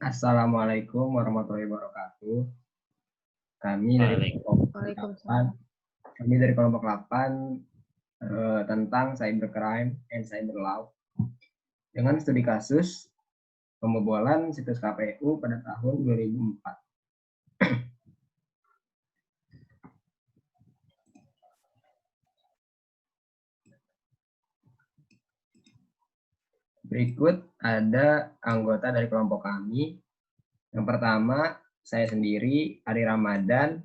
Assalamualaikum warahmatullahi wabarakatuh. Kami dari kelompok 8, Waalaikumsalam. tentang cybercrime and cyber law dengan studi kasus pembobolan situs KPU pada tahun 2004. Berikut ada anggota dari kelompok kami. Yang pertama, saya sendiri, Ari Ramadan.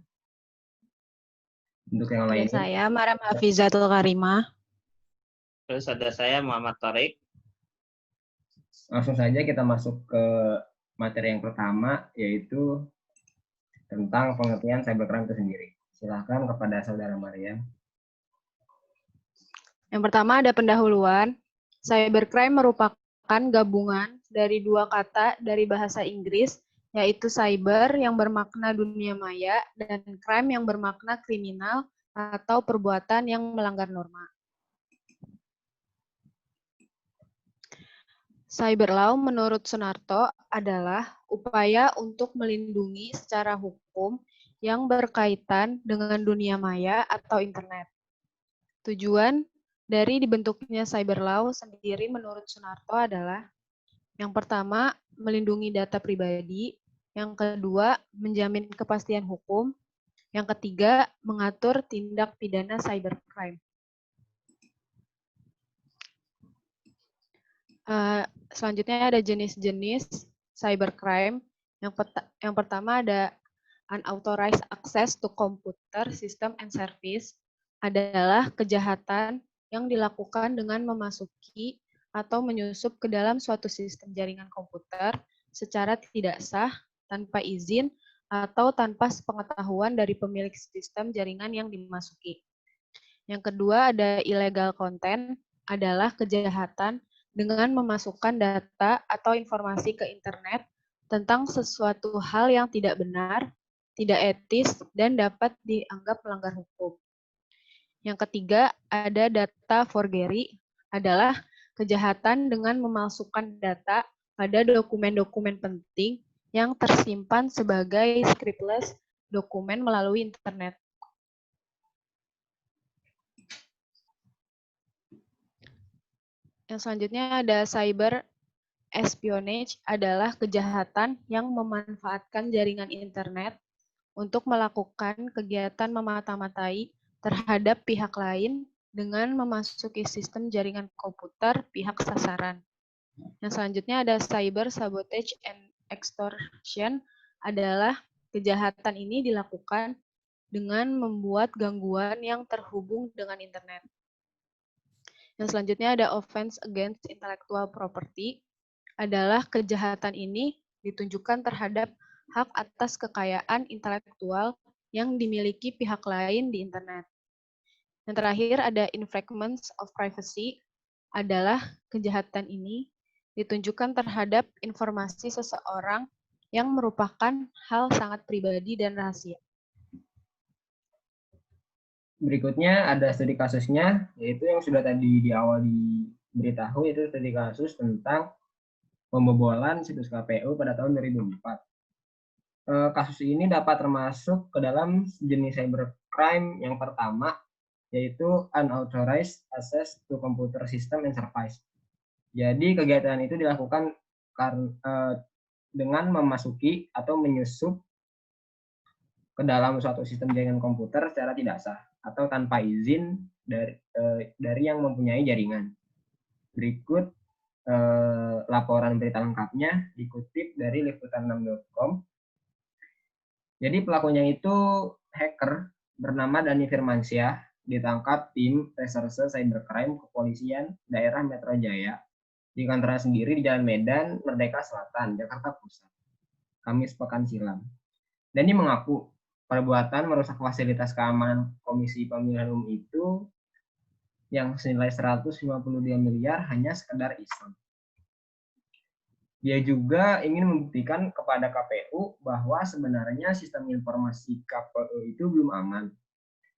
Untuk yang Ada lainnya, saya, Maram Hafizatul Karimah. Terus ada saya Muhammad Torik. langsung saja kita masuk ke materi yang pertama, yaitu tentang pengertian cybercrime itu sendiri. Silakan kepada Saudara Mariam. Yang pertama ada pendahuluan. Cybercrime merupakan gabungan dari dua kata dari bahasa Inggris, yaitu cyber yang bermakna dunia maya dan crime yang bermakna kriminal atau perbuatan yang melanggar norma. Cyber law menurut Sunarto adalah upaya untuk melindungi secara hukum yang berkaitan dengan dunia maya atau internet. Tujuan dari dibentuknya cyber law sendiri menurut Sunarto adalah yang pertama, melindungi data pribadi, yang kedua, menjamin kepastian hukum, yang ketiga, mengatur tindak pidana cybercrime. Selanjutnya ada jenis-jenis cybercrime. Yang pertama ada unauthorized access to computer system and service, adalah kejahatan yang dilakukan dengan memasuki atau menyusup ke dalam suatu sistem jaringan komputer secara tidak sah, tanpa izin, atau tanpa sepengetahuan dari pemilik sistem jaringan yang dimasuki. Yang kedua ada illegal content, adalah kejahatan dengan memasukkan data atau informasi ke internet tentang sesuatu hal yang tidak benar, tidak etis, dan dapat dianggap melanggar hukum. Yang ketiga, ada data forgery, adalah kejahatan dengan memalsukan data pada dokumen-dokumen penting yang tersimpan sebagai scriptless dokumen melalui internet. Yang selanjutnya ada cyber espionage, adalah kejahatan yang memanfaatkan jaringan internet untuk melakukan kegiatan memata-matai terhadap pihak lain dengan memasuki sistem jaringan komputer pihak sasaran. Yang selanjutnya ada cyber sabotage and extortion, adalah kejahatan ini dilakukan dengan membuat gangguan yang terhubung dengan internet. Yang selanjutnya ada offense against intellectual property, adalah kejahatan ini ditunjukkan terhadap hak atas kekayaan intelektual yang dimiliki pihak lain di internet. Yang terakhir ada infringements of privacy, adalah kejahatan ini ditunjukkan terhadap informasi seseorang yang merupakan hal sangat pribadi dan rahasia. Berikutnya ada studi kasusnya, yaitu yang sudah tadi di awal diberitahu, itu studi kasus tentang pembobolan situs KPU pada tahun 2004. Kasus ini dapat termasuk ke dalam jenis cybercrime yang pertama, yaitu unauthorized access to computer system and service. Jadi kegiatan itu dilakukan dengan memasuki atau menyusup ke dalam suatu sistem jaringan komputer secara tidak sah atau tanpa izin dari yang mempunyai jaringan. Berikut laporan berita lengkapnya dikutip dari liputan6.com. Jadi pelakunya itu hacker bernama Dani Firmansyah, ditangkap tim reserse cybercrime kepolisian daerah Metro Jaya di kantornya sendiri di Jalan Medan, Merdeka Selatan, Jakarta Pusat, Kamis pekan silam. Dani mengaku perbuatan merusak fasilitas keamanan Komisi Pemilihan Umum itu yang senilai 152 miliar hanya sekedar iseng. Dia juga ingin membuktikan kepada KPU bahwa sebenarnya sistem informasi KPU itu belum aman.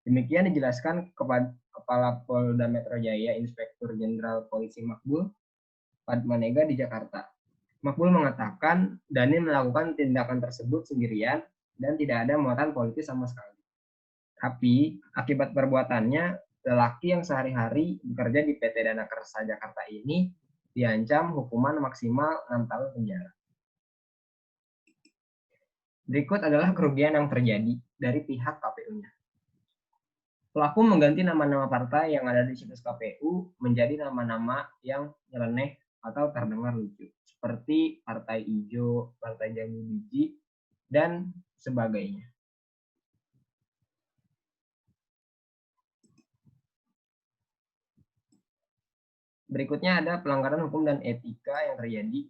Demikian dijelaskan kepada Kepala Polda Metro Jaya Inspektur Jenderal Polisi Makbul Padmanega di Jakarta. Makbul mengatakan Dani melakukan tindakan tersebut sendirian dan tidak ada muatan politis sama sekali. Tapi akibat perbuatannya, lelaki yang sehari-hari bekerja di PT Dana Karsa Jakarta ini diancam hukuman maksimal 6 tahun penjara. Berikut adalah kerugian yang terjadi dari pihak KPU-nya. Pelaku mengganti nama-nama partai yang ada di situs KPU menjadi nama-nama yang nyeleneh atau terdengar lucu, seperti Partai Ijo, Partai Jambu Biji, dan sebagainya. Berikutnya ada pelanggaran hukum dan etika yang terjadi.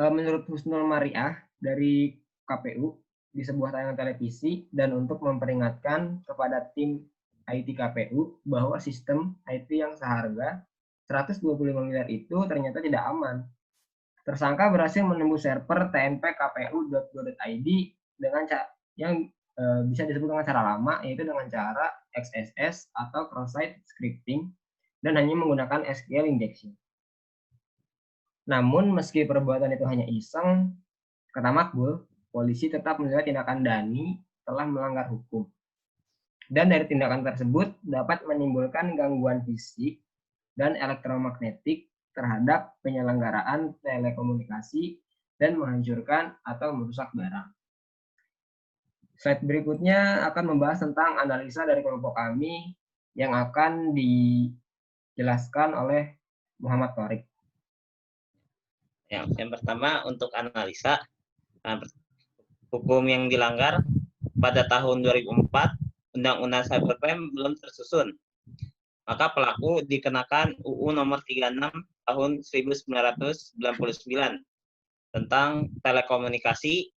Menurut Husnul Mariah dari KPU, di sebuah tayangan televisi dan untuk memperingatkan kepada tim IT KPU bahwa sistem IT yang seharga 125 miliar itu ternyata tidak aman. Tersangka berhasil menembus server tnp.kpu.go.id dengan yang bisa disebut dengan cara lama, yaitu dengan cara XSS atau cross-site scripting dan hanya menggunakan SQL injection. Namun meski perbuatan itu hanya iseng, kata Makbul, polisi tetap menilai tindakan Dani telah melanggar hukum. Dan dari tindakan tersebut dapat menimbulkan gangguan fisik dan elektromagnetik terhadap penyelenggaraan telekomunikasi dan menghancurkan atau merusak barang. Slide berikutnya akan membahas tentang analisa dari kelompok kami yang akan dijelaskan oleh Muhammad Thorik. Yang pertama untuk analisa hukum yang dilanggar pada tahun 2004, Undang-Undang Cybercrime belum tersusun. Maka pelaku dikenakan UU nomor 36 tahun 1999 tentang telekomunikasi.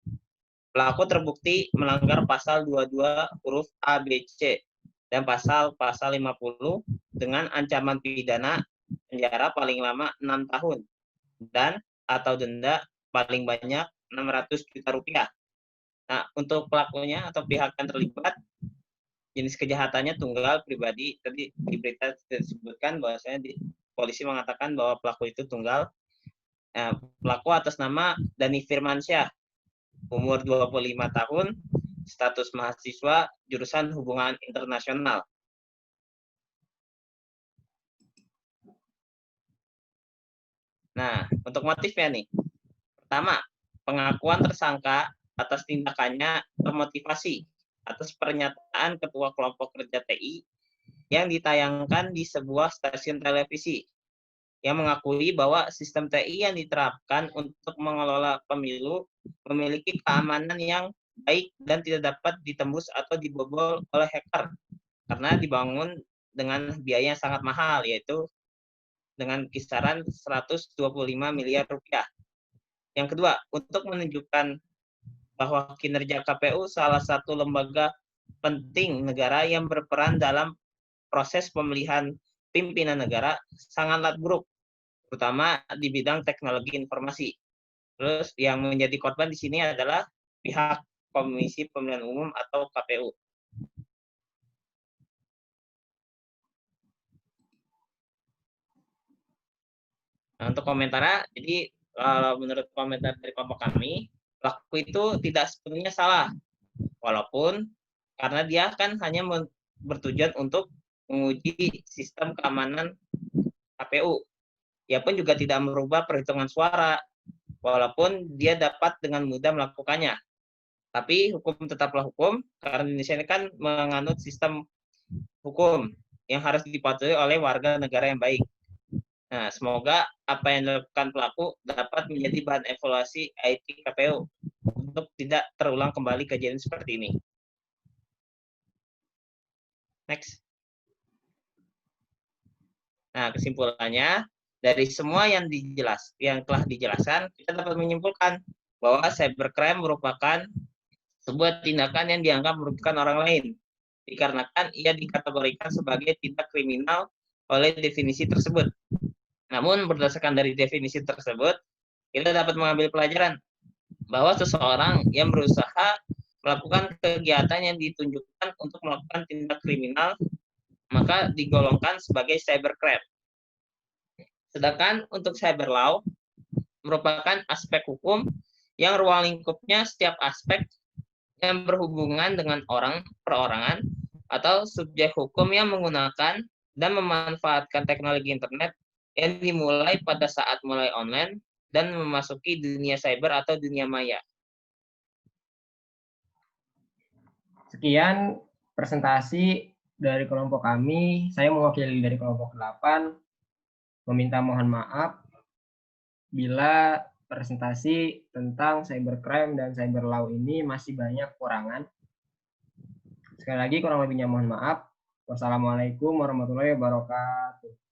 Pelaku terbukti melanggar pasal 22 huruf A, B, C dan pasal 50 dengan ancaman pidana penjara paling lama 6 tahun dan atau denda paling banyak 600 juta rupiah. Nah, untuk pelakunya atau pihak yang terlibat, jenis kejahatannya tunggal pribadi. Tadi di berita disebutkan bahwasanya polisi mengatakan bahwa pelaku itu tunggal. Pelaku atas nama Dani Firmansyah, umur 25 tahun, status mahasiswa, jurusan hubungan internasional. Nah, untuk motifnya nih. Pertama, pengakuan tersangka atas tindakannya termotivasi atas pernyataan Ketua Kelompok Kerja TI yang ditayangkan di sebuah stasiun televisi yang mengakui bahwa sistem TI yang diterapkan untuk mengelola pemilu memiliki keamanan yang baik dan tidak dapat ditembus atau dibobol oleh hacker karena dibangun dengan biaya yang sangat mahal, yaitu dengan kisaran 125 miliar rupiah. Yang kedua, untuk menunjukkan bahwa kinerja KPU salah satu lembaga penting negara yang berperan dalam proses pemilihan pimpinan negara sangatlah buruk, terutama di bidang teknologi informasi. Terus yang menjadi korban di sini adalah pihak Komisi Pemilihan Umum atau KPU. Nah, untuk komentarnya, jadi kalau menurut komentar dari kelompok kami, pelaku itu tidak sepenuhnya salah, walaupun karena dia kan hanya bertujuan untuk menguji sistem keamanan KPU. Ia pun juga tidak merubah perhitungan suara, walaupun dia dapat dengan mudah melakukannya. Tapi hukum tetaplah hukum, karena Indonesia ini kan menganut sistem hukum yang harus dipatuhi oleh warga negara yang baik. Nah, semoga apa yang dilakukan pelaku dapat menjadi bahan evaluasi IT KPU untuk tidak terulang kembali kejadian seperti ini. Next. Nah, kesimpulannya, dari semua yang telah dijelaskan, kita dapat menyimpulkan bahwa cybercrime merupakan sebuah tindakan yang dianggap merugikan orang lain, dikarenakan ia dikategorikan sebagai tindak kriminal oleh definisi tersebut. Namun berdasarkan dari definisi tersebut, kita dapat mengambil pelajaran bahwa seseorang yang berusaha melakukan kegiatan yang ditunjukkan untuk melakukan tindak kriminal, maka digolongkan sebagai cybercrime. Sedangkan untuk cyber law, merupakan aspek hukum yang ruang lingkupnya setiap aspek yang berhubungan dengan orang, perorangan, atau subjek hukum yang menggunakan dan memanfaatkan teknologi internet yang dimulai pada saat mulai online dan memasuki dunia cyber atau dunia maya. Sekian presentasi dari kelompok kami. Saya mewakili dari kelompok 8 meminta mohon maaf bila presentasi tentang cybercrime dan cyber law ini masih banyak kekurangan. Sekali lagi kurang lebihnya mohon maaf. Wassalamualaikum warahmatullahi wabarakatuh.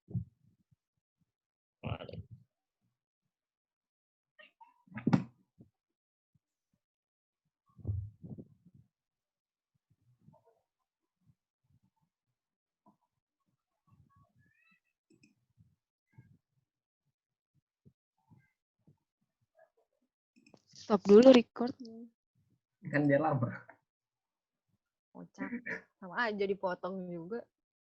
Stop dulu recordnya. Kan biar lama. Kocak. Sama aja dipotong juga.